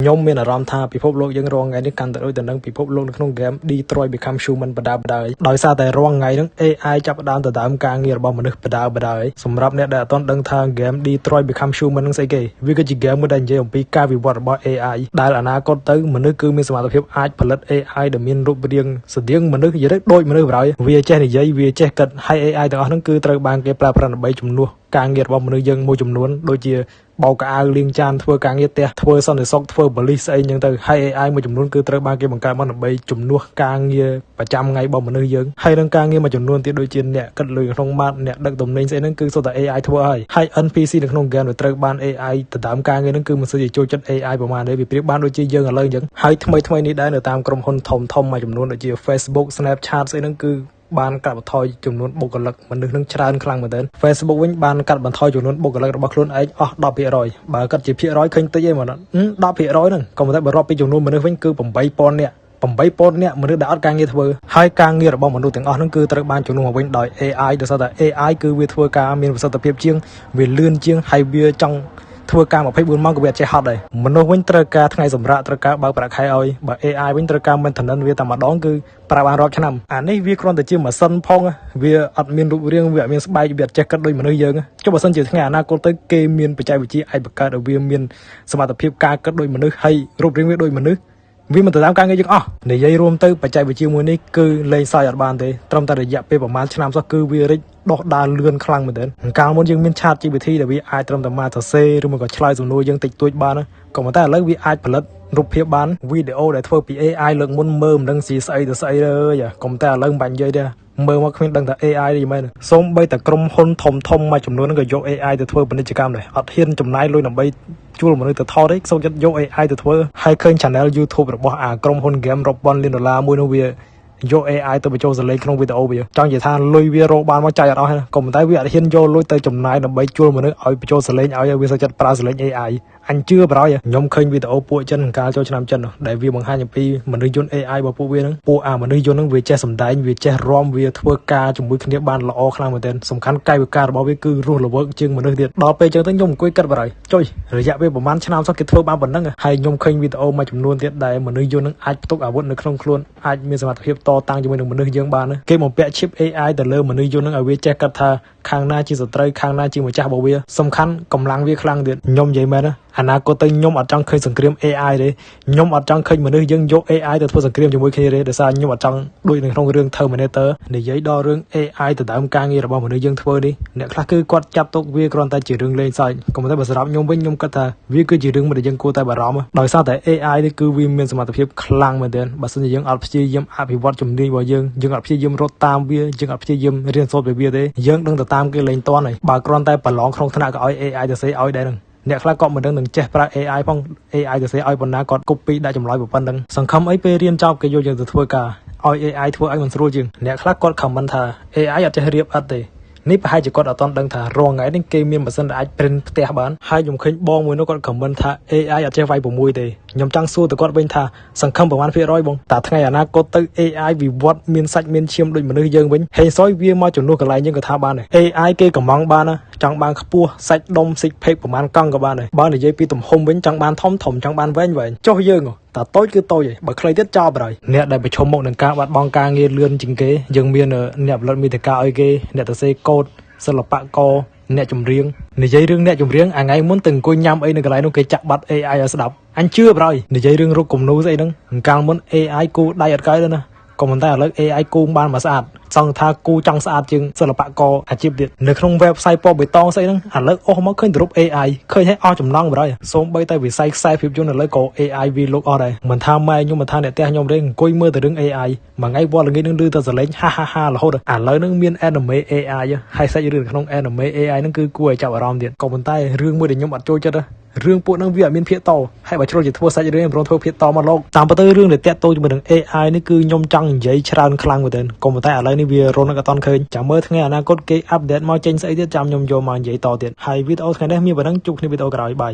ខ្ញុំមានអារម្មណ៍ថាពិភពលោកយើងរាល់ថ្ងៃនេះកាន់តែដូចទៅនឹងពិភពលោកនៅក្នុង game Detroit Become Human បដាបដាដោយសារតែរាល់ថ្ងៃហ្នឹង AI ចាប់ផ្ដើមទៅដើមការងាររបស់មនុស្សបដាបដាសម្រាប់អ្នកដែលអត់ទាន់ដឹងថា game Detroit Become Human ហ្នឹងស្អីគេវាគឺជា game មួយដែលនិយាយអំពីការវិវត្តរបស់ AI ដែលអនាគតទៅមនុស្សគឺមានសមត្ថភាពអាចផលិត AI ដែលមានរូបរាងស្តៀងមនុស្សនិយាយទៅដូចមនុស្សបណ្ដោយវាចេះនិយាយវាចេះគិតហើយ AI ទាំងអស់ហ្នឹងគឺត្រូវបានគេប្រើប្រាស់ដើម្បីជំនួសការងាររបស់មនុស្សយើងមួយចំនួនដូចជាបោកកៅអៅលាងចានធ្វើការងារផ្ទះធ្វើសន្តិសុខធ្វើប៉ូលីសស្អីចឹងទៅហើយ AI មួយចំនួនគឺត្រូវបានគេបង្កើតមកដើម្បីជំនួសការងារប្រចាំថ្ងៃរបស់មនុស្សយើងហើយនឹងការងារមួយចំនួនទៀតដូចជាអ្នកគិតលុយក្នុងម៉ាតអ្នកដឹកទំនិញស្អីហ្នឹងគឺសុទ្ធតែ AI ធ្វើហើយ NPC នៅក្នុង game ដែលត្រូវបាន AI ទៅដើមការងារហ្នឹងគឺមិនសូវជាចូលចិត្ត AI ប្រហែលទេវាប្រៀបបានដូចជាយើងឥឡូវអញ្ចឹងហើយថ្មីនេះដែរនៅតាមក្រុមហ៊ុនធំមួយចំនួនដូចជា Facebook Snapchat ស្អីហ្នឹងគឺបានកាត់បន្ថយចំនួនបុគ្គលិកមនុស្សនឹងច្រើនខ្លាំងមែនទែន Facebook វិញបានកាត់បន្ថយចំនួនបុគ្គលិករបស់ខ្លួនឯងអស់ 10% បើកាត់ជាភាគរយឃើញតិចឯងហ្មង 10% ហ្នឹងក៏ប៉ុន្តែបើរាប់ពីចំនួនមនុស្សវិញគឺ 8,000 នាក់ 8,000 នាក់មនុស្សដែលអត់ការងារធ្វើហើយការងាររបស់មនុស្សទាំងអស់ហ្នឹងគឺត្រូវបានជំនួសមកវិញដោយ AI ដោយសារតែ AI គឺវាធ្វើការមានប្រសិទ្ធភាពជាងវាលឿនជាងហើយវាចង់ធ្វើការ24ម៉ោងក៏វាអត់ចេះហត់ដែរមនុស្សវិញត្រូវការថ្ងៃសម្រាកត្រូវការបើកប្រាក់ខែឲ្យបើ AI វិញត្រូវការ maintenance វាតែម្ដងគឺប្រើបានរាប់ឆ្នាំអានេះវាគ្រាន់តែជាម៉ាស៊ីនផងវាអត់មានរូបរាងវាអត់មានស្បែកវាអត់ចេះគិតដូចមនុស្សយើងចុះបើសិនជាថ្ងៃអនាគតទៅគេមានបច្ចេកវិទ្យាអាចបង្កើតឲ្យវាមានសមត្ថភាពការគិតដូចមនុស្សហើយរូបរាងវាដូចមនុស្សវាមិនទៅតាមការងារយើងអស់និយាយរួមទៅបច្ចេកវិទ្យាមួយនេះគឺលេងសើចអត់បានទេត្រឹមតែរយៈពេលប្រហែលឆ្នាំសោះគឺវារីកដុះដាលលឿនខ្លាំងមែនទែនកាលមុនយើងមាន ChatGPT ដែលវាអាចត្រឹមតែមកសរសេរឬមកក៏ឆ្លើយសំណួរយើងតិចតួចបានក៏ប៉ុន្តែឥឡូវវាអាចផលិតរូបភាពបានវីដេអូដែលធ្វើពី AI លើកមុនមើលមិនដឹងស្អីទៅស្អីអើយក៏ប៉ុន្តែឥឡូវមិនបាញ់និយាយទេមើលមកគ្មានដឹងថា AI ទេមែនសូម្បីតែក្រុមហ៊ុនធំមួយចំនួនហ្នឹងក៏យក AI ទៅធ្វើពាណិជ្ជកម្មដែរអត់ហ៊ានចំណាយលុយដើម្បីជួលមនុស្សទៅថតទេសូមចិត្តយក AI ទៅធ្វើហើយឃើញ channel YouTube របស់ក្រុមហ៊ុន game រាប់ពាន់លានដុល្លារមួយនោះវាយក AI ទៅបញ្ចូលសលេងក្នុងវីដេអូវាចង់និយាយថាលុយវារកបានមកចាយអត់អស់ក៏ប៉ុន្តែវាអត់ហ៊ានយកលុយទៅចំណាយដើម្បីជួលមនុស្សឲ្យបញ្ចូលសលេងឲ្យវាសូវចិត្តប្រើសលេង AI អញជឿបរយខ្ញុំឃើញវីដេអូពួកចិនកាលចូលឆ្នាំចិនដែលវាបង្ហាញអំពីមនុស្សយន្ត AI របស់ពួកវាហ្នឹងពួកមនុស្សយន្តហ្នឹងវាចេះសម្ដែងវាចេះរាំវាធ្វើការជាមួយគ្នាបានល្អខ្លាំងមែនទែនសំខាន់កាយវិការរបស់វាគឺរស់រវើកជាងមនុស្សទៀតដល់ពេលអញ្ចឹងទៅខ្ញុំអង្គុយគិតបរយចុយរយៈពេលប្រហែលឆ្នាំសោះគេធ្វើបានប៉ុណ្ណឹងហើយខ្ញុំឃើញវីដេអូមួយចំនួនទៀតដែលមនុស្សយន្តហ្នឹងអាចផ្ទុកអាវុធនៅក្នុងខ្លួនអាចមានសមត្ថភាពតតាំងជាមួយនឹងមនុស្សយើងបានគេបំពាក់ chip AI ទៅលើមនុស្សយន្តហ្នឹងឲ្យវាចេះគិតថាខាងណាជាសត្រូវខាងណាជាម្ចាស់របស់វាសំខាន់កម្លាំងវាខ្លាំងទៀតខ្ញុំនិយាយមែនណាអនាគតទៅខ្ញុំអត់ចង់ឃើញសង្គ្រាម AI ទេខ្ញុំអត់ចង់ឃើញមនុស្សយើងយក AI ទៅធ្វើសង្គ្រាមជាមួយគ្នាទេដោយសារខ្ញុំអត់ចង់ដូចនៅក្នុងរឿង Terminator និយាយដល់រឿង AI ទៅដើមការងាររបស់មនុស្សយើងធ្វើនេះអ្នកខ្លះគឺគាត់ចាប់ទុកវាគ្រាន់តែជារឿងលេងសើចក៏ប៉ុន្តែបើសម្រាប់ខ្ញុំវិញខ្ញុំគិតថាវាគឺជារឿងមួយដែលយើងគួរតែបារម្ភដោយសារតែ AI នេះគឺវាមានសមត្ថភាពខ្លាំងមែនទែនបើសិនជាយើងអត់ព្យាយាមអភិវឌ្ឍជំនាញរបស់យើងអត់ព្យាយាមរត់តាមវាយើងអត់ព្យាយាមរៀនសូត្រពីវាទេយើងដឹងទៅតាមគេលេងតន់ហើយបើគ្រាន់តែប្រឡងក្នុងថ្នាក់ក៏ឲ្យ AI ទៅសេឲ្យដែរនឹងអ្នកខ្លះក៏មិនដឹងនឹងចេះប្រើ AI ផង AI ទៅសេឲ្យប៉ុណ្ណាគាត់ copy ដាក់ចម្លើយប៉ុណ្ណឹងសង្ឃឹមអីពេលរៀនចប់គេយកយើងទៅធ្វើការឲ្យ AI ធ្វើឲ្យមិនស្រួលជាងអ្នកខ្លះគាត់ comment ថា AI អត់ចេះរៀបឥតទេនេះប្រហែលជាគាត់អត់ទាន់ដឹងថារងថ្ងៃនេះគេមានម៉ាស៊ីនដែលអាច print ផ្ទះបានហើយខ្ញុំឃើញបងមួយនោះគាត់ comment ថា AI អត់ចេះវាយ6ទេខ្ញុំចង់សួរទៅគាត់វិញថាសង្ឃឹមប្រហែលភាគរយបងតើថ្ងៃអនាគតទៅ AI វិវត្តមានសាច់មានឈាមដូចមនុស្សយើងវិញហេសយវាមកជំនួសកន្លែងយើងក៏ថាបានដែរ AI គេកំងបានណាចង់បានខ្ពស់សាច់ដុំ six pack ប្រហែលកង់ក៏បានដែរបើនិយាយពីទំហំវិញចង់បានធំចង់បានវែងចុះយើងតែតូចគឺតូចឯងបើខ្លីទៀតចោលបរយអ្នកដែលប្រឈមមុខនឹងការបាត់បង់ការងារលឿនជាងគេយើងមានអ្នកផលិតមាតិកាឲ្យគេអ្នកទៅសេកូដសិល្បករអ្នកចម្រៀងនិយាយរឿងអ្នកចម្រៀងថ្ងៃមុនទៅអង្គុយញ៉ាំអីនៅកន្លែងនោះគេចាក់បាត់ AI ឲ្យស្ដាប់អញជឿបរយនិយាយរឿងរូបគំនូរស្អីហ្នឹងកាលមុន AI គូដៃអត់កើទេណាក៏ប៉ុន្តែឥឡូវ AI គូបានមកស្អាតសង្ឃថាគូចង់ស្អាតជាងសិល្បករអាជីពទៀតនៅក្នុង website ពណ៌បៃតងស្អីហ្នឹងឥឡូវអស់មកឃើញរូប AI ឃើញឲ្យអស់ចំណងបរយសូម្បីតែវិស័យខ្សែភាពយន្តឥឡូវក៏ AI វាលោកអស់ដែរមិនថាម៉ែខ្ញុំមិនថាអ្នកផ្ទះខ្ញុំទេអង្គុយមើលតែរឿង AI មួយថ្ងៃវល់ល្ងាចនឹងឮតែសលេងហារហូតឥឡូវហ្នឹងមាន anime AI ហើយសាច់រឿងក្នុង anime AI ហ្នឹងគឺគួរឲ្យចាប់អារម្មណ៍ទៀតក៏ប៉ុន្តែរឿងមួយដែលខ្ញុំអត់ចូលចិត្តរឿងពួកហ្នឹងវាអត់មានភាគតហើយបើជ្រុលជាធ្វើសាច់រឿងប្រងធ្វើភាគតមកលោកតាមពិតទៅរឿងដែលតាក់ទងជាមួយនឹង AI នេះគឺខ្ញុំចង់និយាយច្រើនខ្លាំងមែនទែនក៏ប៉ុន្តែឥឡូវនេះវារត់អត់ទាន់ឃើញចាំមើលថ្ងៃអនាគតគេអាប់ដេតមកចេញស្អីទៀតចាំខ្ញុំយកមកនិយាយតទៀតហើយវីដេអូថ្ងៃនេះមានប៉ុណ្ណឹងជួបគ្នាវីដេអូក្រោយបាយ